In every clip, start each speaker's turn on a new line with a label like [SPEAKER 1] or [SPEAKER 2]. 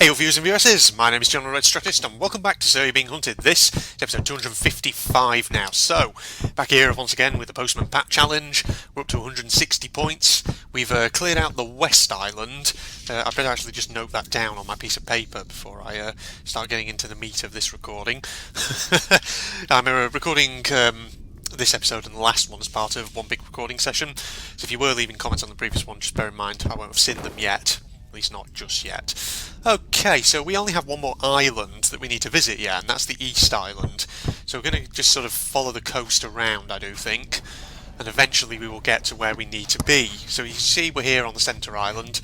[SPEAKER 1] Hey, viewers and viewesses, my name is John Red Strategist and welcome back to So You're Being Hunted. This is episode 255 now. So, back here once again with the Postman Pat Challenge. We're up to 160 points. We've cleared out the West Island. I better actually just note that down on my piece of paper before I start getting into the meat of this recording. I'm recording this episode and the last one as part of one big recording session. So if you were leaving comments on the previous one, just bear in mind I won't have seen them yet. At least not just yet. Okay, so we only have one more island that we need to visit yet, and that's the East Island. So we're going to just sort of follow the coast around, I do think, and eventually we will get to where we need to be. So you see we're here on the centre island.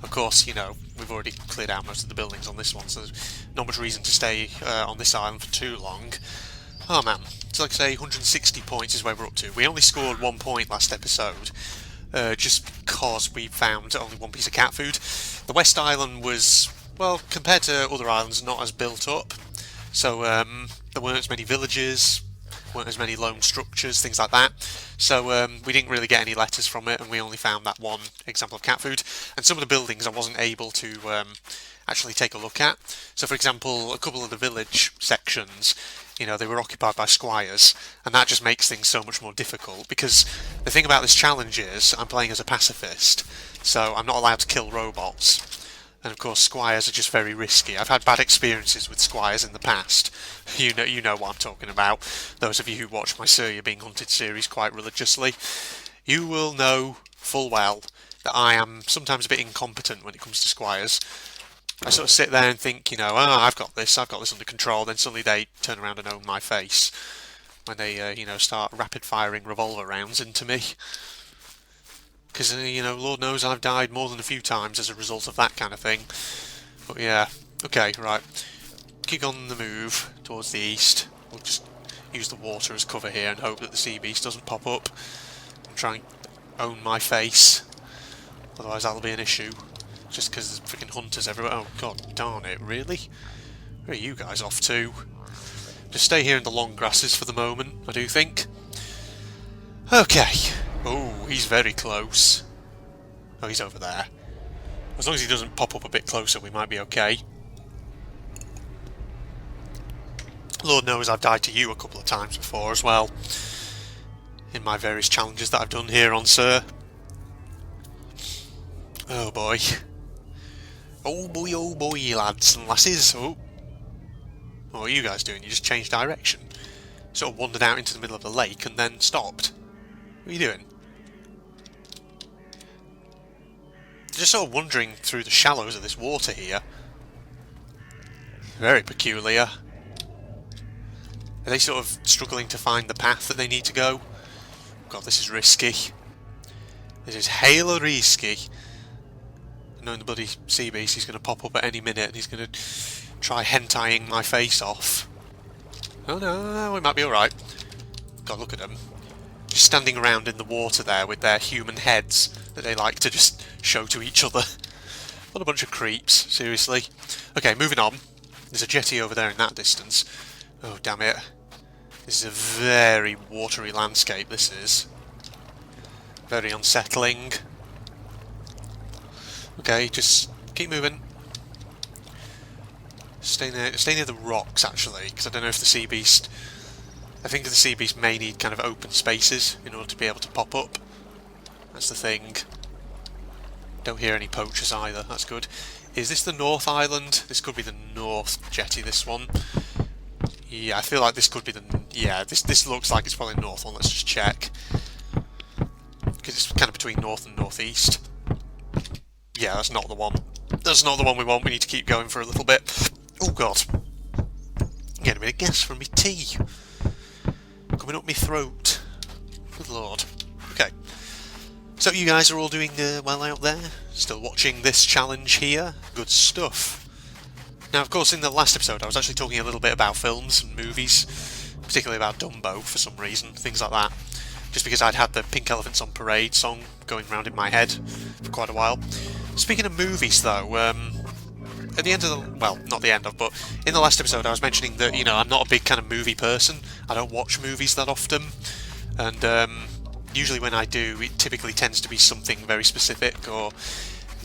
[SPEAKER 1] Of course, you know, we've already cleared out most of the buildings on this one, so there's not much reason to stay on this island for too long. Oh man, so like I say, 160 points is where we're up to. We only scored 1 point last episode. Just because we found only one piece of cat food. The West Island was, well, compared to other islands, not as built up. So there weren't as many villages, weren't as many lone structures, things like that. So we didn't really get any letters from it, and we only found that one example of cat food. And some of the buildings I wasn't able to actually take a look at. So for example, a couple of the village sections, you know, they were occupied by squires, and that just makes things so much more difficult, because the thing about this challenge is I'm playing as a pacifist, so I'm not allowed to kill robots. And of course squires are just very risky. I've had bad experiences with squires in the past. You know what I'm talking about. Those of you who watch my Sir You're Being Hunted series quite religiously, you will know full well that I am sometimes a bit incompetent when it comes to squires. I sort of sit there and think, you know, I've got this under control, then suddenly they turn around and own my face when they, start rapid firing revolver rounds into me. Because, Lord knows I've died more than a few times as a result of that kind of thing. But yeah, okay, right. Keep on the move towards the east. We'll just use the water as cover here and hope that the sea beast doesn't pop up and try and own my face. Otherwise that'll be an issue. Just because there's freaking hunters everywhere. Oh god darn it, really? Where are you guys off to? Just stay here in the long grasses for the moment, I do think. Okay. Oh, he's very close. Oh, he's over there. As long as he doesn't pop up a bit closer, we might be okay. Lord knows I've died to you a couple of times before as well, in my various challenges that I've done here on Sir. Oh boy. Oh boy, lads and lasses. Oh. What are you guys doing? You just changed direction. Sort of wandered out into the middle of the lake and then stopped. What are you doing? Just sort of wandering through the shallows of this water here. Very peculiar. Are they sort of struggling to find the path that they need to go? God, this is risky. This is hella risky. Knowing the bloody sea beast, he's going to pop up at any minute and he's going to try hentaiing my face off. Oh no, we might be alright. God, look at them. Just standing around in the water there with their human heads that they like to just show to each other. What a bunch of creeps, seriously. Okay, moving on. There's a jetty over there in that distance. Oh, damn it. This is a very watery landscape, this is. Very unsettling. Okay, just keep moving. Stay near the rocks, actually, because I don't know if the sea beast... I think the sea beast may need kind of open spaces in order to be able to pop up. That's the thing. Don't hear any poachers either, that's good. Is this the North Island? This could be the North jetty, this one. Yeah, I feel like this could be the... Yeah, this looks like it's probably the North one, let's just check. Because it's kind of between North and Northeast. Yeah, that's not the one. That's not the one we want. We need to keep going for a little bit. Oh god. I'm getting a bit of gas from me tea. Coming up my throat. Good lord. Okay. So you guys are all doing well out there? Still watching this challenge here? Good stuff. Now, of course, in the last episode I was actually talking a little bit about films and movies. Particularly about Dumbo, for some reason. Things like that. Just because I'd had the Pink Elephants on Parade song going round in my head for quite a while. Speaking of movies, though, at the end of the... Well, not the end of, but in the last episode I was mentioning that, you know, I'm not a big kind of movie person. I don't watch movies that often. And usually when I do, it typically tends to be something very specific, or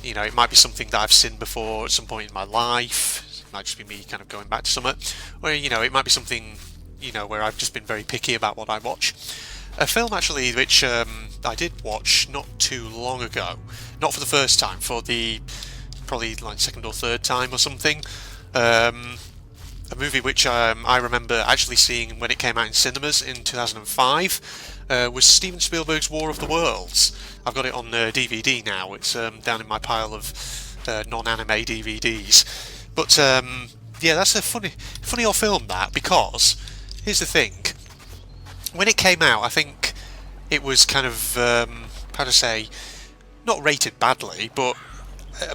[SPEAKER 1] You know, it might be something that I've seen before at some point in my life. It might just be me kind of going back to something. Or, you know, it might be something, you know, where I've just been very picky about what I watch. A film, actually, which I did watch not too long ago. Not for the first time, for the probably like second or third time or something. A movie which I remember actually seeing when it came out in cinemas in 2005 was Steven Spielberg's War of the Worlds. I've got it on DVD now. It's down in my pile of non-anime DVDs. But yeah, that's a funny old film, that, because here's the thing. When it came out, I think it was kind of, how to say, not rated badly, but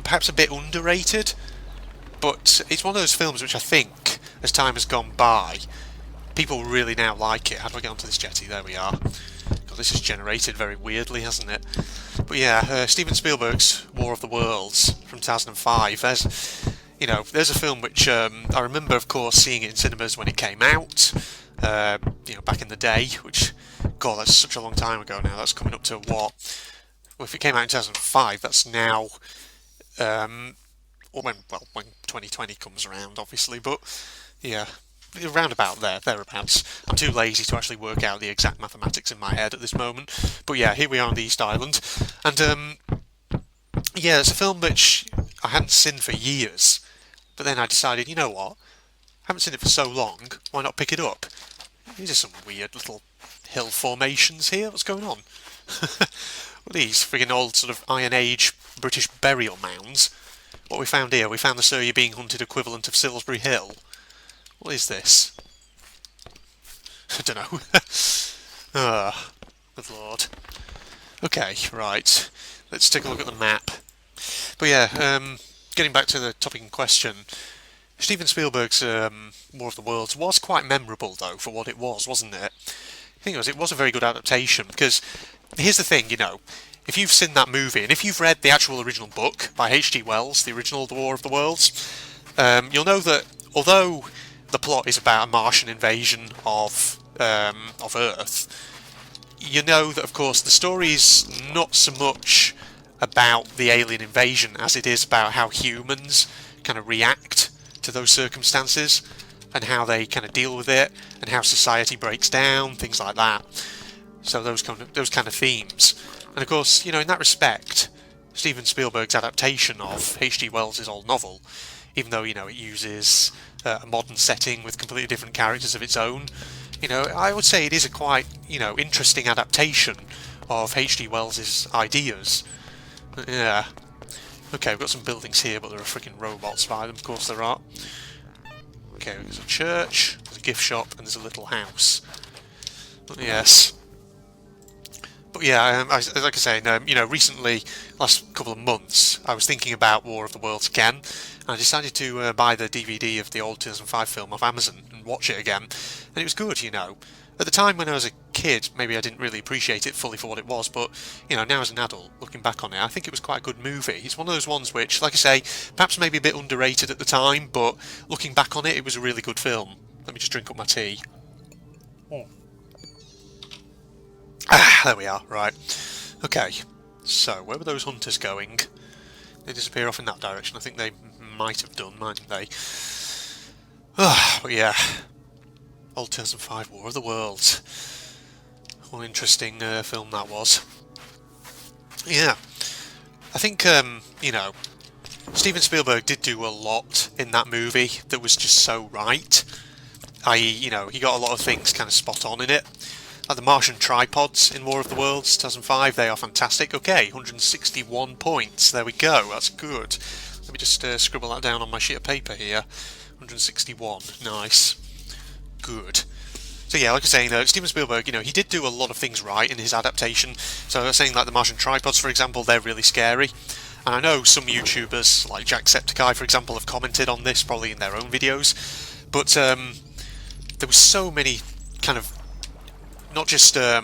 [SPEAKER 1] perhaps a bit underrated. But it's one of those films which I think, as time has gone by, people really now like it. How do I get onto this jetty? There we are. God, this is generated very weirdly, hasn't it? But yeah, Steven Spielberg's War of the Worlds from 2005. There's a film which I remember, of course, seeing it in cinemas when it came out. Back in the day, which, God, that's such a long time ago now. That's coming up to what? Well, if it came out in 2005, that's now. When 2020 comes around, obviously, but yeah, around about thereabouts. I'm too lazy to actually work out the exact mathematics in my head at this moment, but yeah, here we are on the East Island, and yeah, it's a film which I hadn't seen for years, but then I decided, you know what, I haven't seen it for so long, why not pick it up? These are some weird little hill formations here, what's going on? What are these friggin' old sort of Iron Age British burial mounds? What we found here, we found the So You're Being Hunted equivalent of Salisbury Hill. What is this? I don't know. Ah, good lord. Okay, right. Let's take a look at the map. But yeah, getting back to the topic in question, Steven Spielberg's War of the Worlds was quite memorable, though, for what it was, wasn't it? The thing was, it was a very good adaptation, because here's the thing, you know, if you've seen that movie, and if you've read the actual original book by H.G. Wells, the original The War of the Worlds, you'll know that although the plot is about a Martian invasion of Earth, you know that, of course, the story is not so much about the alien invasion as it is about how humans kind of react to those circumstances and how they kind of deal with it and how society breaks down, things like that. So those kind of themes. And of course, you know, in that respect, Steven Spielberg's adaptation of H.G. Wells' old novel, even though, you know, it uses a modern setting with completely different characters of its own, you know, I would say it is a quite, you know, interesting adaptation of H.G. Wells' ideas. Yeah. Okay, we've got some buildings here, but there are freaking robots by them, of course there are. Okay, there's a church, there's a gift shop, and there's a little house. Yes. But yeah, like I say, you know, recently, last couple of months, I was thinking about War of the Worlds again, and I decided to buy the DVD of the old 2005 film off Amazon and watch it again, and it was good, you know. At the time when I was a kid, maybe I didn't really appreciate it fully for what it was, but, you know, now as an adult, looking back on it, I think it was quite a good movie. It's one of those ones which, like I say, perhaps maybe a bit underrated at the time, but looking back on it, it was a really good film. Let me just drink up my tea. Ah, there we are, right. Okay, so where were those hunters going? They disappear off in that direction. I think they might have done, mightn't they? But yeah, old 2005 War of the Worlds. What an interesting film that was. Yeah, I think, you know, Steven Spielberg did do a lot in that movie that was just so right. You know, he got a lot of things kind of spot on in it. Like the Martian tripods in War of the Worlds 2005, they are fantastic. Okay, 161 points. There we go. That's good. Let me just scribble that down on my sheet of paper here. 161. Nice. Good. So yeah, like I was saying, Steven Spielberg, you know, he did do a lot of things right in his adaptation. So I was saying, like the Martian tripods, for example, they're really scary. And I know some YouTubers, like Jacksepticeye, for example, have commented on this, probably in their own videos. But there were so many kind of, not just, how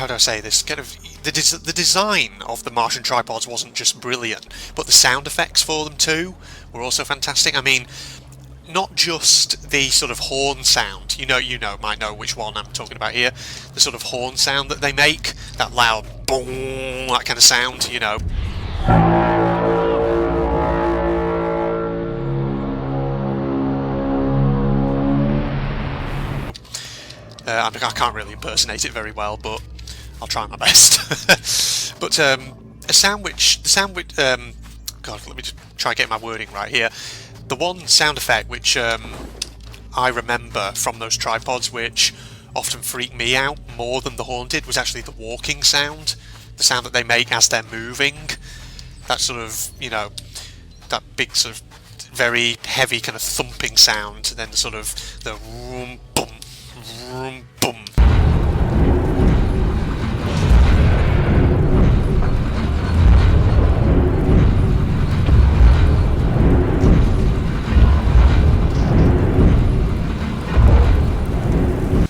[SPEAKER 1] do I say this, kind of, the design of the Martian tripods wasn't just brilliant, but the sound effects for them too were also fantastic. I mean, not just the sort of horn sound, you might know which one I'm talking about here, the sort of horn sound that they make, that loud boom, that kind of sound, you know. I can't really impersonate it very well, but I'll try my best. But the sound which, God, let me just try and get my wording right here. The one sound effect which I remember from those tripods, which often freaked me out more than the haunted, was actually the walking sound. The sound that they make as they're moving. That sort of, you know, that big sort of very heavy kind of thumping sound, and then the sort of the room boom, room boom.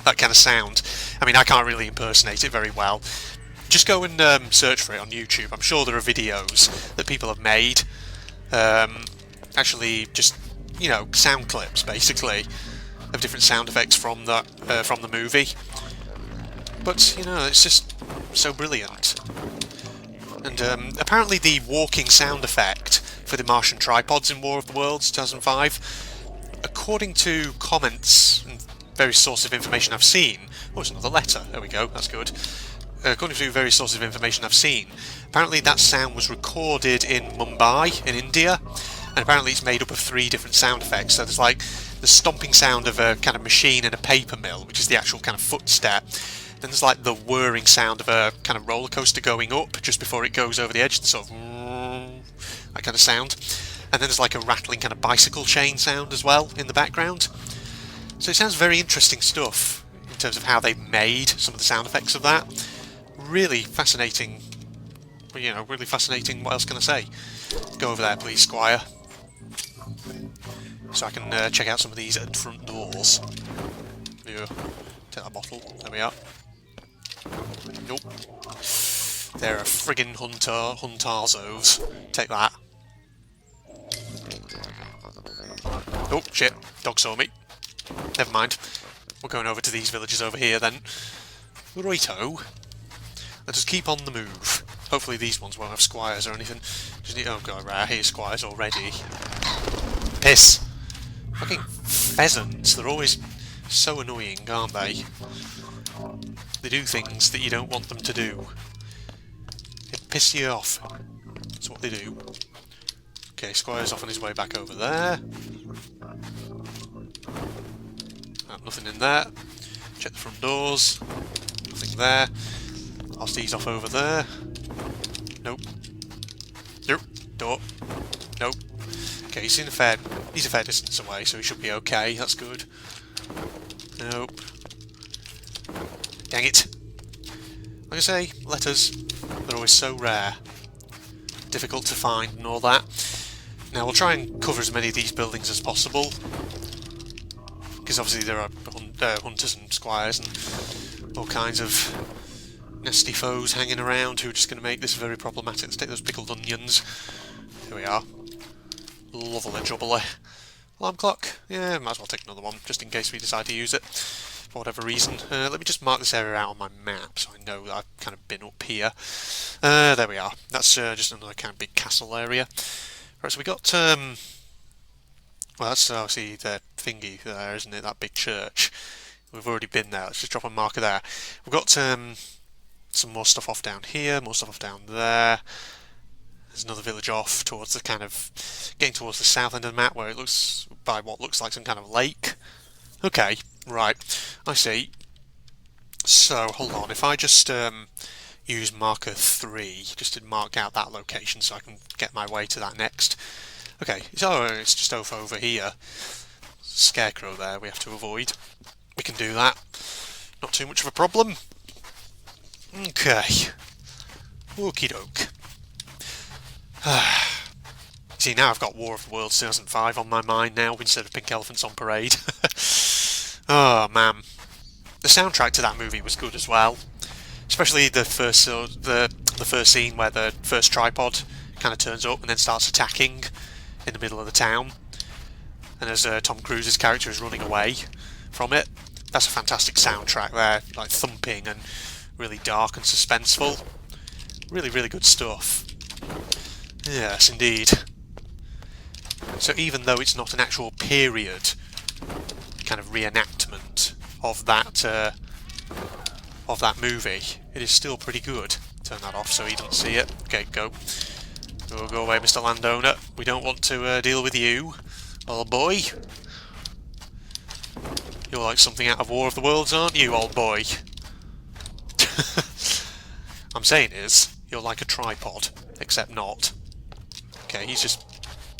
[SPEAKER 1] That kind of sound. I mean, I can't really impersonate it very well. Just go and search for it on YouTube. I'm sure there are videos that people have made. Actually, just, you know, sound clips basically of different sound effects from the movie. But you know, it's just so brilliant. And apparently, the walking sound effect for the Martian tripods in War of the Worlds 2005, according to comments and various sources of information I've seen. Oh, it's another letter. There we go. That's good. According to various sources of information I've seen, apparently that sound was recorded in Mumbai, in India, and apparently it's made up of 3 different sound effects. So there's like the stomping sound of a kind of machine in a paper mill, which is the actual kind of footstep. Then there's like the whirring sound of a kind of roller coaster going up just before it goes over the edge, the sort of that kind of sound. And then there's like a rattling kind of bicycle chain sound as well in the background. So it sounds very interesting stuff in terms of how they made some of the sound effects of that. Really fascinating, you know, really fascinating. What else can I say? Go over there, please, Squire. So I can check out some of these front doors. Yeah. Take that bottle. There we are. Nope. They're a friggin' Huntazos. Take that. Oh, shit. Dog saw me. Never mind. We're going over to these villages over here then. Righto. Let us keep on the move. Hopefully these ones won't have squires or anything. Just need, oh god, right, I hear squires already. Piss! Fucking pheasants, they're always so annoying, aren't they? They do things that you don't want them to do. They piss you off. That's what they do. Okay, squire's off on his way back over there. Nothing in there. Check the front doors. Nothing there. He's off over there. Nope. Nope. Door. Nope. Okay, he's a fair distance away, so he should be okay. That's good. Nope. Dang it. Like I say, letters, they're always so rare. Difficult to find and all that. Now, we'll try and cover as many of these buildings as possible. Because obviously there are hunters and squires and all kinds of nasty foes hanging around who are just going to make this very problematic. Let's take those pickled onions. Here we are. Lovely jubbly. Alarm clock. Yeah, might as well take another one, just in case we decide to use it for whatever reason. Let me just mark this area out on my map so I know that I've kind of been up here. There we are. That's just another kind of big castle area. Right, so we got... well, that's obviously the thingy there, isn't it? That big church. We've already been there. Let's just drop a marker there. We've got some more stuff off down here, more stuff off down there. There's another village off towards the kind of... getting towards the south end of the map where it looks by what looks like some kind of lake. Okay, right. I see. So, hold on. If I just use marker 3, just to mark out that location so I can get my way to that next... Okay, so it's just over here. Scarecrow there we have to avoid. We can do that. Not too much of a problem. Okay. Okie doke. See, now I've got War of the Worlds 2005 on my mind now instead of Pink Elephants on Parade. Oh man. The soundtrack to that movie was good as well. Especially the first scene where the first tripod kind of turns up and then starts attacking in the middle of the town, and as Tom Cruise's character is running away from it. That's a fantastic soundtrack there, like thumping and really dark and suspenseful. Really, really good stuff. Yes, indeed. So even though it's not an actual period kind of reenactment of that of that movie, it is still pretty good. Turn that off so he doesn't see it. Okay, go. Go away, Mr. Landowner. We don't want to deal with you, old boy. You're like something out of War of the Worlds, aren't you, old boy? I'm saying is, you're like a tripod, except not. Okay, he's just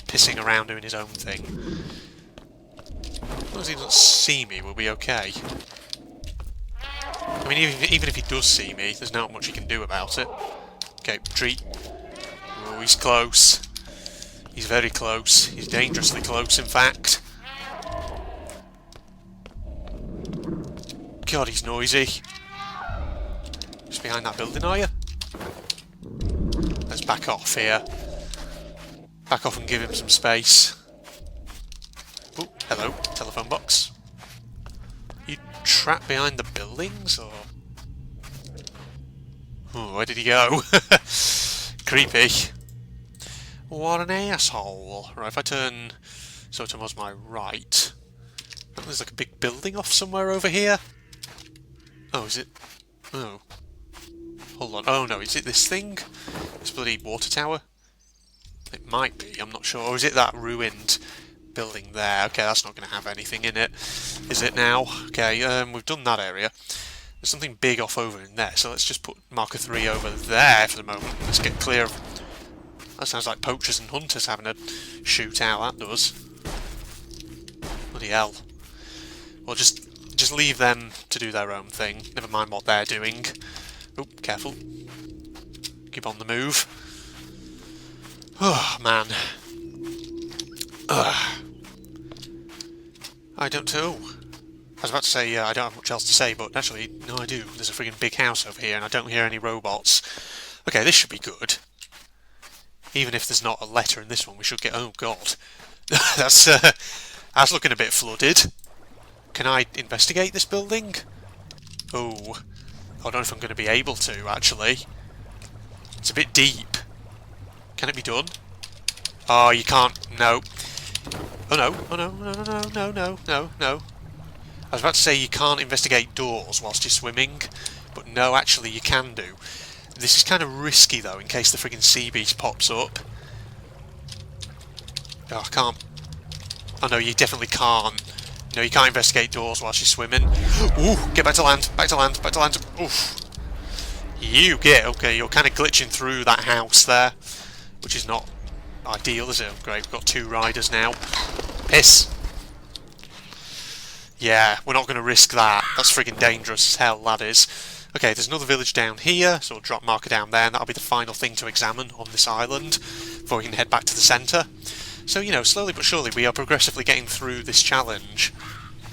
[SPEAKER 1] pissing around doing his own thing. As long as he doesn't see me, we'll be okay. I mean, even if he does see me, there's not much he can do about it. Okay, retreat. Oh, he's close. He's very close. He's dangerously close, in fact. God, he's noisy. Just behind that building, are you? Let's back off here. Back off and give him some space. Oh, hello, telephone box. You trapped behind the buildings, or...? Oh, where did he go? Creepy. What an asshole. Right, if I turn so towards my right... Oh, there's like a big building off somewhere over here. Oh, is it? Oh. Hold on. Oh no, is it this thing? This bloody water tower? It might be, I'm not sure. Or is it that ruined building there? Okay, that's not going to have anything in it. Is it now? Okay, we've done that area. There's something big off over in there, so let's just put marker 3 over there for the moment. Let's get clear of... That sounds like poachers and hunters having a shootout, that does. Bloody hell. Well, just leave them to do their own thing. Never mind what they're doing. Oh, careful. Keep on the move. Oh, man. I don't know. I was about to say I don't have much else to say, but actually, no I do. There's a friggin' big house over here and I don't hear any robots. Okay, this should be good. Even if there's not a letter in this one, we should get... Oh, God. That's looking a bit flooded. Can I investigate this building? Oh. I don't know if I'm going to be able to, actually. It's a bit deep. Can it be done? Oh, you can't. No. Oh, no. Oh, no. No, no, no, no, no, no, no. I was about to say you can't investigate doors whilst you're swimming, but no, actually you can do. This is kind of risky, though, in case the friggin' sea beast pops up. Oh, I can't. Oh, no, you definitely can't. No, you can't investigate doors whilst you're swimming. Ooh, get back to land, back to land, back to land. Oof. You get, okay, you're kind of glitching through that house there, which is not ideal, is it? Great, we've got 2 riders now. Piss. Yeah, we're not going to risk that. That's friggin' dangerous as hell, that is. Okay, there's another village down here, so we'll drop marker down there, and that'll be the final thing to examine on this island before we can head back to the centre. So, you know, slowly but surely we are progressively getting through this challenge.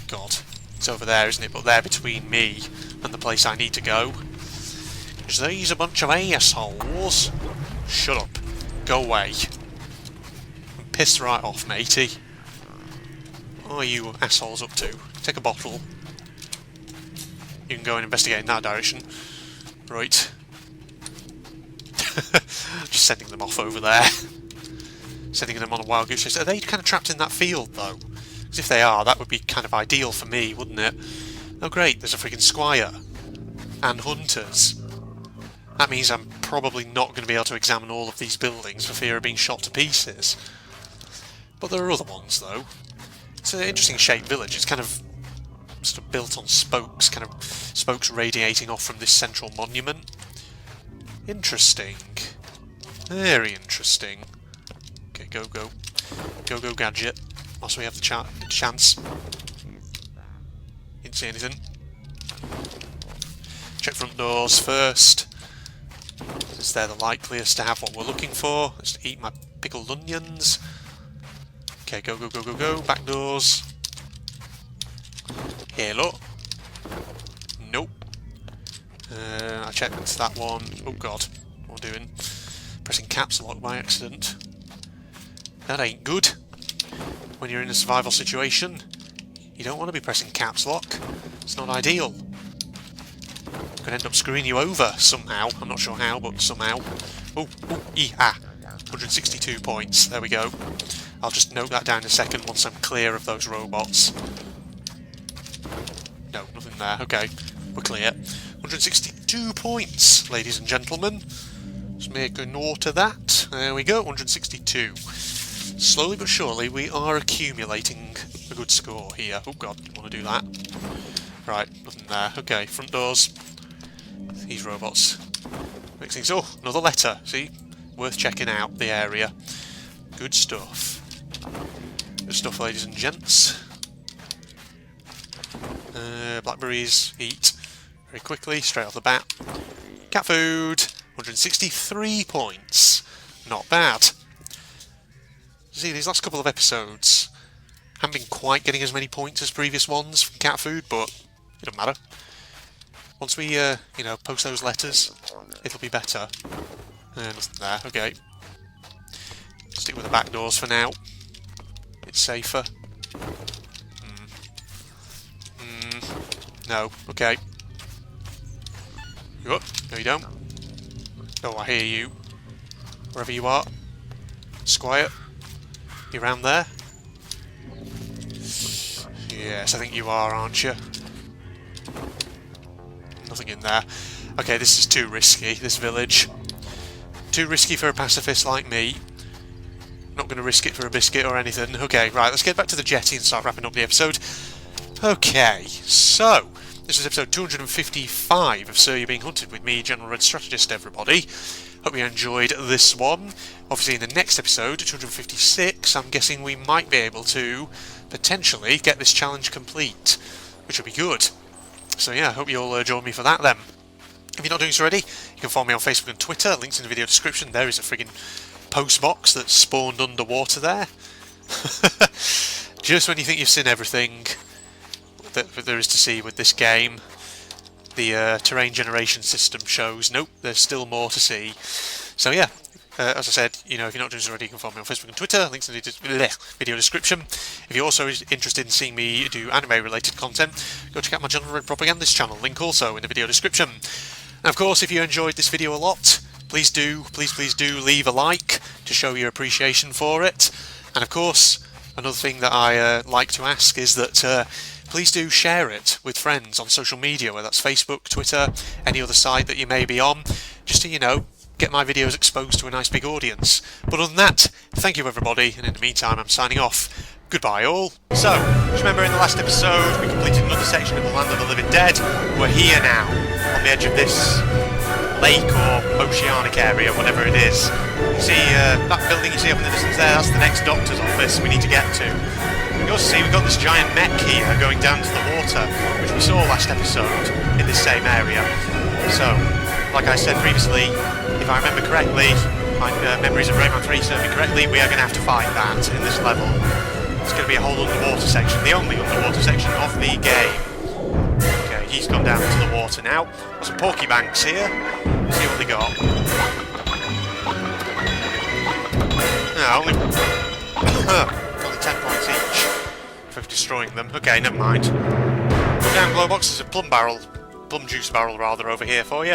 [SPEAKER 1] God, it's over there, isn't it? But they're between me and the place I need to go. Is these a bunch of assholes? Shut up. Go away. I'm pissed right off, matey. What are you assholes up to? Take a bottle. You can go and investigate in that direction. Right. Just sending them off over there. Sending them on a wild goose chase. Are they kind of trapped in that field, though? Because if they are, that would be kind of ideal for me, wouldn't it? Oh great, there's a freaking squire. And hunters. That means I'm probably not going to be able to examine all of these buildings for fear of being shot to pieces. But there are other ones, though. It's an interesting shaped village. It's kind of sort of built on spokes, kind of spokes radiating off from this central monument. Interesting. Very interesting. Okay, go, go. Go, go, gadget. Also, we have the chance. Didn't see anything. Check front doors first, since they're the likeliest to have what we're looking for. Let's eat my pickled onions. Okay, go, go, go, go, go. Back doors. Hello. Nope. I checked that one. Oh god, what am I doing? Pressing caps lock by accident. That ain't good. When you're in a survival situation, you don't want to be pressing caps lock. It's not ideal. Could end up screwing you over somehow. I'm not sure how, but somehow. Oh, oh, 162 points. There we go. I'll just note that down in a second once I'm clear of those robots. No, nothing there. Okay. we're clear. 162 points, ladies and gentlemen. Let's make a note of that. There we go, 162. Slowly but surely, we are accumulating a good score here. Oh god, didn't want to do that. Right, nothing there. Okay, front doors. These robots. Mix things. Oh, another letter. See? Worth checking out the area. Good stuff. Good stuff, ladies and gents. Blackberries, eat very quickly, straight off the bat. Cat food, 163 points. Not bad. See, these last couple of episodes haven't been quite getting as many points as previous ones from cat food, but it doesn't matter. Once we, you know, post those letters, it'll be better. Nothing there, okay. Stick with the back doors for now. It's safer. No, okay. You up? No, you don't. Oh, I hear you. Wherever you are. Squire. You around there? Yes, I think you are, aren't you? Nothing in there. Okay, this is too risky, this village. Too risky for a pacifist like me. Not going to risk it for a biscuit or anything. Okay, right, let's get back to the jetty and start wrapping up the episode. Okay, so, this is episode 255 of Sir, You're Being Hunted with me, General Red Strategist, everybody. Hope you enjoyed this one. Obviously in the next episode, 256, I'm guessing we might be able to potentially get this challenge complete, which will be good. So yeah, hope you'll join me for that then. If you're not doing so already, you can follow me on Facebook and Twitter, links in the video description. There is a friggin' post box that's spawned underwater there. Just when you think you've seen everything that there is to see with this game, the terrain generation system shows, nope, there's still more to see. So yeah, as I said, you know, if you're not doing so already, you can follow me on Facebook and Twitter, links in the video description. If you're also interested in seeing me do anime-related content, go check out my General Red Propagandist channel, link also in the video description. And of course, if you enjoyed this video a lot, please do leave a like to show your appreciation for it. And of course, another thing that I like to ask is that please do share it with friends on social media, whether that's Facebook, Twitter, any other site that you may be on, just to, you know, get my videos exposed to a nice big audience. But other than that, thank you everybody, and in the meantime I'm signing off. Goodbye all. So, just remember in the last episode we completed another section of the Land of the Living Dead. We're here now, on the edge of this lake or oceanic area, whatever it is. You see that building you see up in the distance there, that's the next doctor's office we need to get to. You also see we've got this giant mech here going down to the water, which we saw last episode in this same area. So, like I said previously, if I remember correctly, my memories of Rayman 3 serve me correctly, we are going to have to fight that in this level. It's going to be a whole underwater section, the only underwater section of the game. Okay, he's gone down into the water now. Got some porky banks here. Let's see what they got. No, only 10 points each for destroying them. Okay, never mind. Put down glow box, there's a plum juice barrel rather over here for you.